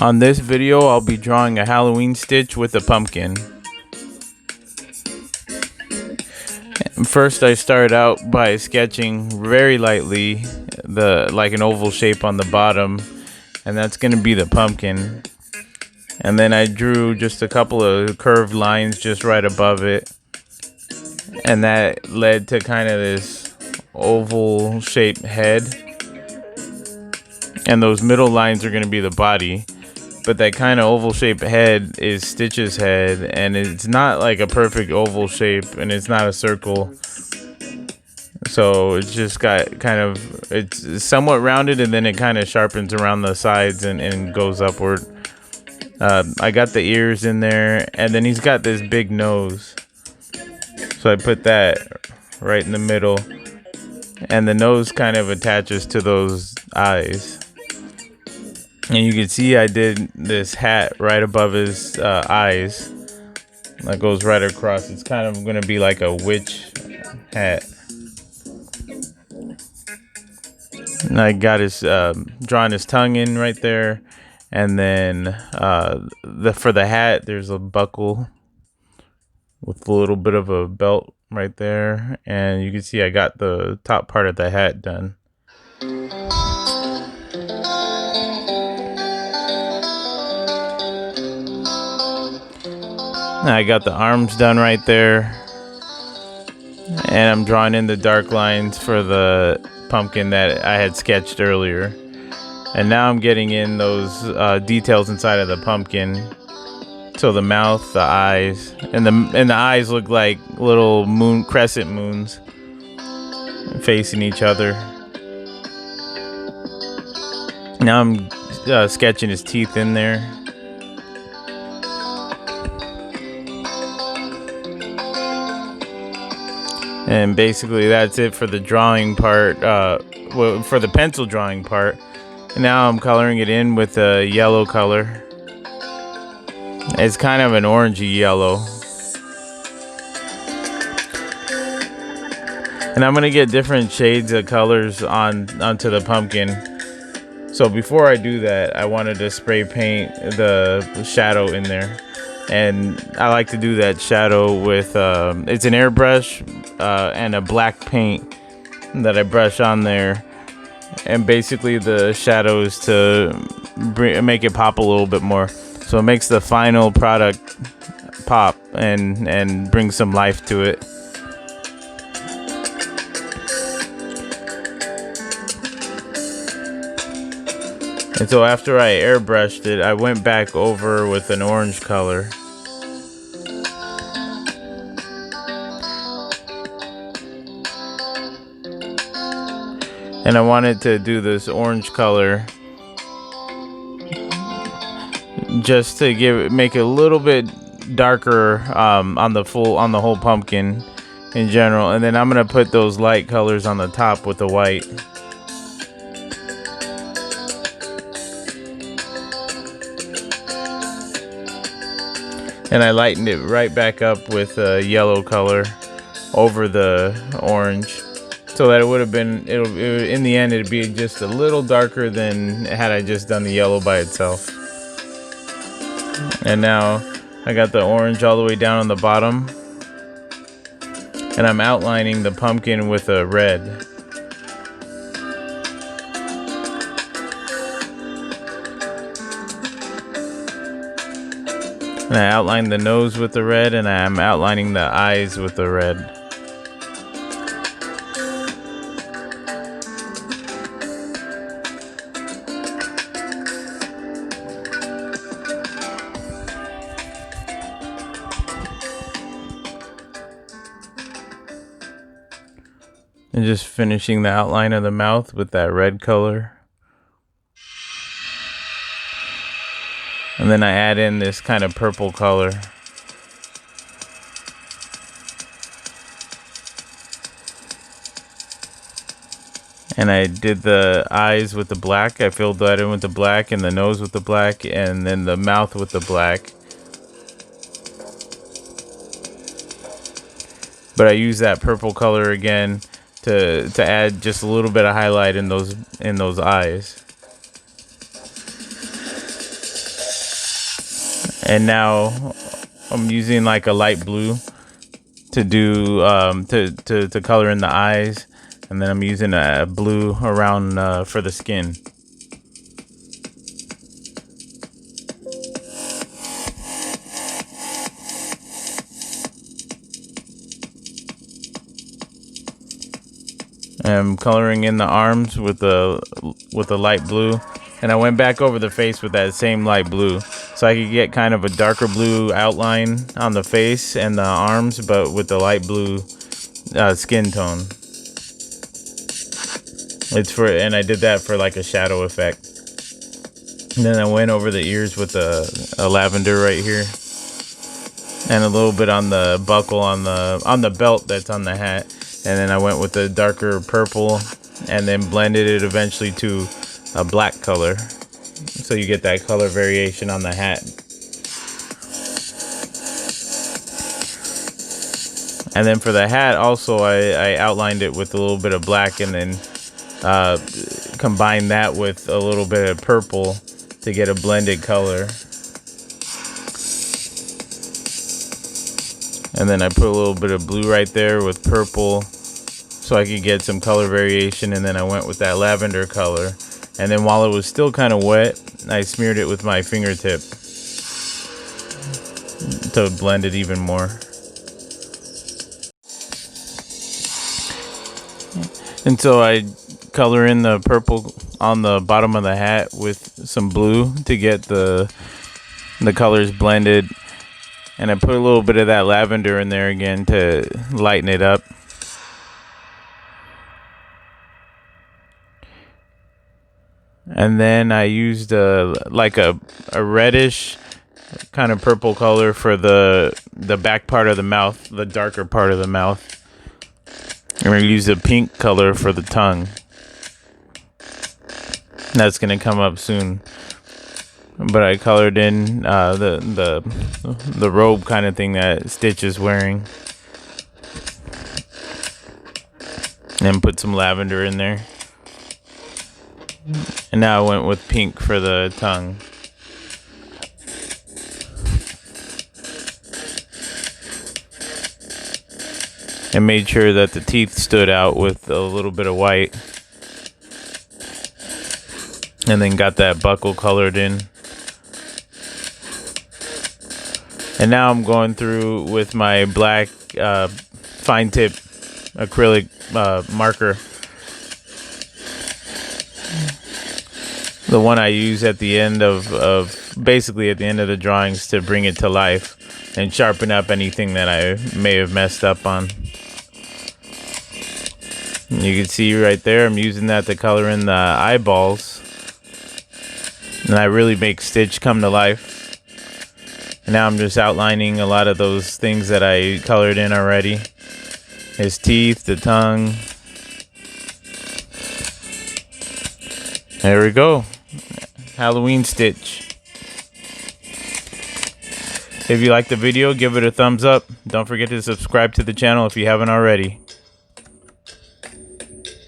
On this video, I'll be drawing a Halloween stitch with a pumpkin. First, I start out by sketching very lightly like an oval shape on the bottom, and that's going to be the pumpkin. And then I drew just a couple of curved lines just right above it, and that led to kind of this oval shaped head. And those middle lines are going to be the body. But that kind of oval shaped head is Stitch's head, and it's not like a perfect oval shape, and it's not a circle. So it's just got it's somewhat rounded, and then it kind of sharpens around the sides and goes upward. I got the ears in there, and then he's got this big nose. So I put that right in the middle, and the nose kind of attaches to those eyes. And you can see I did this hat right above his eyes. That goes right across. It's kind of going to be like a witch hat. And I got his drawing his tongue in right there. And then for the hat, there's a buckle with a little bit of a belt right there. And you can see I got the top part of the hat done. I got the arms done right there, and I'm drawing in the dark lines for the pumpkin that I had sketched earlier. And now I'm getting in those details inside of the pumpkin. So the mouth, the eyes, and the eyes look like little crescent moons facing each other. Now I'm sketching his teeth in there. And basically that's it for the drawing part, for the pencil drawing part. And now I'm coloring it in with a yellow color. It's kind of an orangey yellow. And I'm gonna get different shades of colors onto the pumpkin. So before I do that, I wanted to spray paint the shadow in there. And I like to do that shadow with it's an airbrush and a black paint that I brush on there, and basically the shadow is to make it pop a little bit more, so it makes the final product pop and bring some life to it. And so after I airbrushed it, I went back over with an orange color. And I wanted to do this orange color just to make it a little bit darker on the whole pumpkin in general. And then I'm gonna put those light colors on the top with the white. And I lightened it right back up with a yellow color over the orange, so that it would have been, in the end, it'd be just a little darker than had I just done the yellow by itself. And now I got the orange all the way down on the bottom, and I'm outlining the pumpkin with a red. And I outlined the nose with the red, and I'm outlining the eyes with the red. And just finishing the outline of the mouth with that red color. And then I add in this kind of purple color. And I did the eyes with the black. I filled that in with the black, and the nose with the black, and then the mouth with the black. But I use that purple color again to add just a little bit of highlight in those eyes. And now I'm using like a light blue to do to color in the eyes, and then I'm using a blue around for the skin. I'm coloring in the arms with the light blue, and I went back over the face with that same light blue, so I could get kind of a darker blue outline on the face and the arms, but with the light blue skin tone. And I did that for like a shadow effect. And then I went over the ears with a lavender right here, and a little bit on the buckle on the belt that's on the hat. And then I went with the darker purple, and then blended it eventually to a black color, so you get that color variation on the hat. And then for the hat also, I outlined it with a little bit of black, and then combined that with a little bit of purple to get a blended color. And then I put a little bit of blue right there with purple, so I could get some color variation. And then I went with that lavender color. And then while it was still kind of wet, I smeared it with my fingertip to blend it even more. And so I color in the purple on the bottom of the hat with some blue to get the colors blended. And I put a little bit of that lavender in there again to lighten it up. And then I used like a reddish kind of purple color for the back part of the mouth, the darker part of the mouth. And we're gonna use a pink color for the tongue. That's gonna come up soon. But I colored in the robe kind of thing that Stitch is wearing, and put some lavender in there. And now I went with pink for the tongue. And made sure that the teeth stood out with a little bit of white. And then got that buckle colored in. And now I'm going through with my black fine tip acrylic marker. The one I use at the end of basically at the end of the drawings to bring it to life and sharpen up anything that I may have messed up on. And you can see right there, I'm using that to color in the eyeballs. And I really make Stitch come to life. And now I'm just outlining a lot of those things that I colored in already. His teeth, the tongue. There we go. Halloween Stitch. If you liked the video, give it a thumbs up. Don't forget to subscribe to the channel if you haven't already.